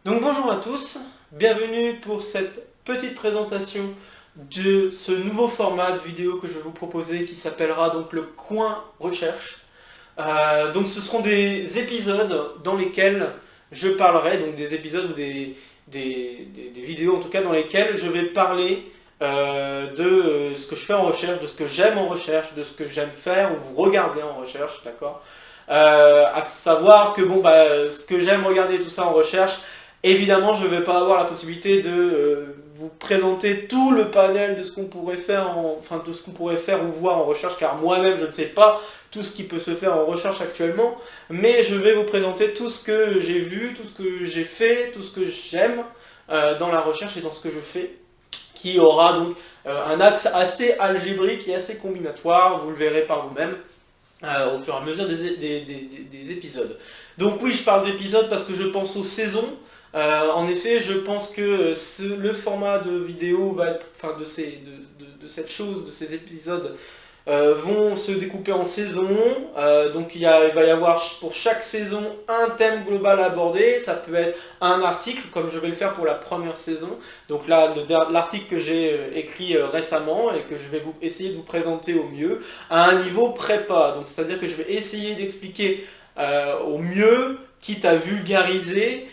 Donc bonjour à tous, bienvenue pour cette petite présentation de ce nouveau format de vidéo que je vais vous proposer qui s'appellera donc le coin recherche. Donc ce seront des épisodes dans lesquels je parlerai, donc des épisodes ou des vidéos en tout cas dans lesquelles je vais parler de ce que je fais en recherche, de ce que j'aime en recherche, de ce que j'aime faire ou regarder en recherche, d'accord. À savoir que ce que j'aime regarder tout ça en recherche, évidemment je ne vais pas avoir la possibilité de vous présenter tout le panel de ce qu'on pourrait faire, de ce qu'on pourrait faire ou voir en recherche, car moi-même je ne sais pas tout ce qui peut se faire en recherche actuellement, mais je vais vous présenter tout ce que j'ai vu, tout ce que j'ai fait, tout ce que j'aime dans la recherche et dans ce que je fais, qui aura donc un axe assez algébrique et assez combinatoire, vous le verrez par vous-même au fur et à mesure des épisodes. Donc oui, je parle d'épisodes parce que je pense aux saisons. En effet, je pense que le format de vidéo va être, de cette chose, de ces épisodes, vont se découper en saisons. Donc il va y avoir pour chaque saison un thème global à aborder. Ça peut être un article, comme je vais le faire pour la première saison. Donc là, l'article que j'ai écrit récemment et que je vais essayer de vous présenter au mieux, à un niveau prépa. Donc c'est-à-dire que je vais essayer d'expliquer au mieux, quitte à vulgariser,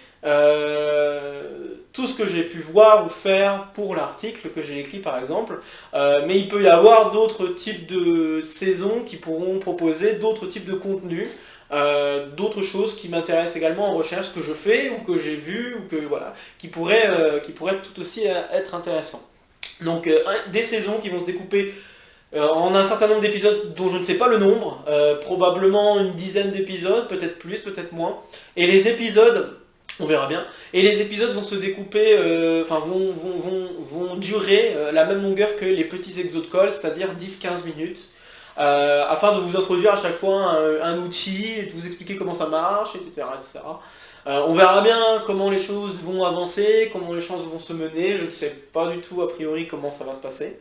tout ce que j'ai pu voir ou faire pour l'article que j'ai écrit par exemple, mais il peut y avoir d'autres types de saisons qui pourront proposer d'autres types de contenus, d'autres choses qui m'intéressent également en recherche, que je fais ou que j'ai vu, ou que voilà, qui pourraient tout aussi être intéressants. Donc des saisons qui vont se découper en un certain nombre d'épisodes dont je ne sais pas le nombre, probablement une dizaine d'épisodes, peut-être plus, peut-être moins, et les épisodes, on verra bien. Et les épisodes vont se découper, vont durer la même longueur que les petits exos de colle, c'est-à-dire 10-15 minutes, afin de vous introduire à chaque fois un outil, et de vous expliquer comment ça marche, etc. etc. On verra bien comment les choses vont avancer, comment les choses vont se mener, je ne sais pas du tout a priori comment ça va se passer.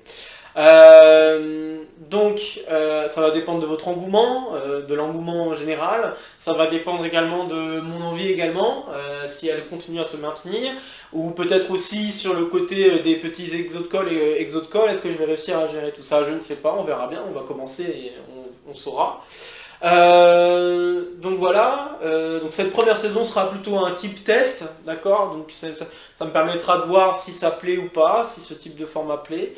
Ça va dépendre de votre engouement, de l'engouement général, ça va dépendre également de mon envie également, si elle continue à se maintenir, ou peut-être aussi sur le côté des petits exos de colle et exos de colle, est-ce que je vais réussir à gérer tout ça, je ne sais pas, on verra bien, on va commencer et on saura. Donc voilà, donc cette première saison sera plutôt un type test, d'accord, donc ça me permettra de voir si ça plaît ou pas, si ce type de format plaît.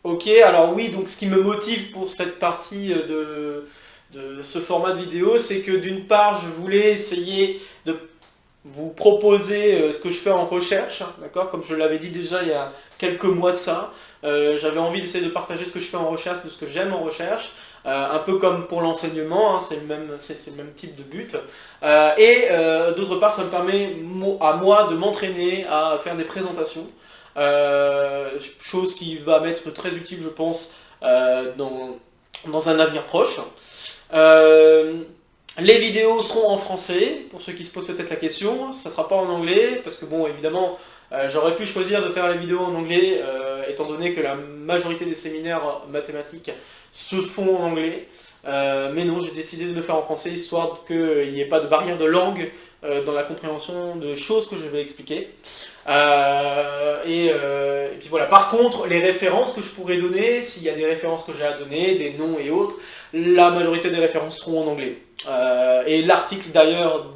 Ok, alors oui, donc ce qui me motive pour cette partie de ce format de vidéo, c'est que d'une part, je voulais essayer de vous proposer ce que je fais en recherche, d'accord, comme je l'avais dit déjà il y a quelques mois de ça. J'avais envie d'essayer de partager ce que je fais en recherche, de ce que j'aime en recherche, un peu comme pour l'enseignement, hein, c'est le même type de but. D'autre part, ça me permet à moi de m'entraîner à faire des présentations, chose qui va m'être très utile, je pense, dans un avenir proche. Les vidéos seront en français, pour ceux qui se posent peut-être la question, ça ne sera pas en anglais, parce que bon, évidemment, j'aurais pu choisir de faire les vidéos en anglais, étant donné que la majorité des séminaires mathématiques se font en anglais. Mais non, j'ai décidé de le faire en français, histoire qu'il n'y ait pas de barrière de langue dans la compréhension de choses que je vais expliquer. Et puis voilà, par contre, les références que je pourrais donner, s'il y a des références que j'ai à donner, des noms et autres, la majorité des références seront en anglais. Et l'article d'ailleurs,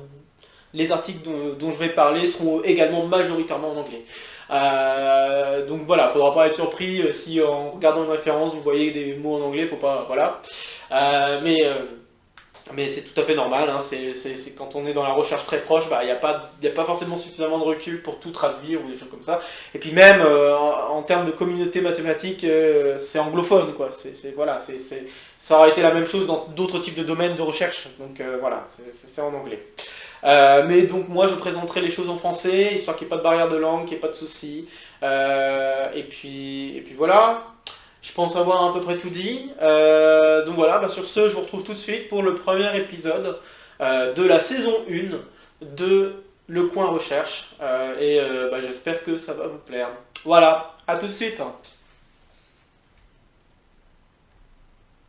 les articles dont je vais parler seront également majoritairement en anglais. Donc voilà, il ne faudra pas être surpris si en regardant une référence vous voyez des mots en anglais, faut pas, voilà. Mais c'est tout à fait normal, hein, c'est quand on est dans la recherche très proche, il n'y a pas forcément suffisamment de recul pour tout traduire ou des choses comme ça. Et puis même en termes de communauté mathématique, c'est anglophone, quoi. Ça aurait été la même chose dans d'autres types de domaines de recherche, donc voilà, c'est en anglais. Mais donc moi je présenterai les choses en français, histoire qu'il n'y ait pas de barrière de langue, qu'il n'y ait pas de soucis. Et puis voilà. Je pense avoir à peu près tout dit. Donc voilà, sur ce, je vous retrouve tout de suite pour le premier épisode de la saison 1 de Le Coin Recherche. J'espère que ça va vous plaire. Voilà, à tout de suite.